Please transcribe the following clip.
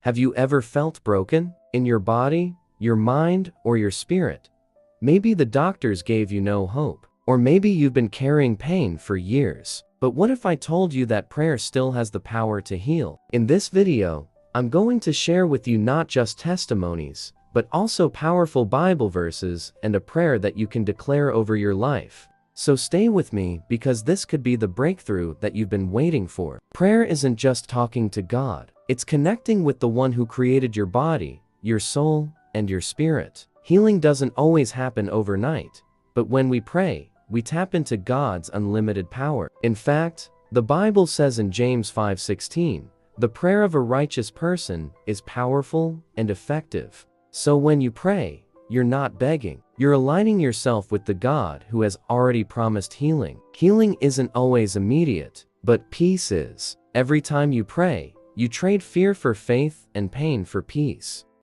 Have you ever felt broken? In your body, your mind, or your spirit? Maybe the doctors gave you no hope. Or maybe you've been carrying pain for years. But what if I told you that prayer still has the power to heal? In this video, I'm going to share with you not just testimonies, but also powerful Bible verses and a prayer that you can declare over your life. So stay with me, because this could be the breakthrough that you've been waiting for. Prayer isn't just talking to God. It's connecting with the one who created your body, your soul, and your spirit. Healing doesn't always happen overnight, but when we pray, we tap into God's unlimited power. In fact, the Bible says in James 5:16, "The prayer of a righteous person is powerful and effective." So when you pray, you're not begging. You're aligning yourself with the God who has already promised healing. Healing isn't always immediate, but peace is. Every time you pray, you trade fear for faith and pain for peace.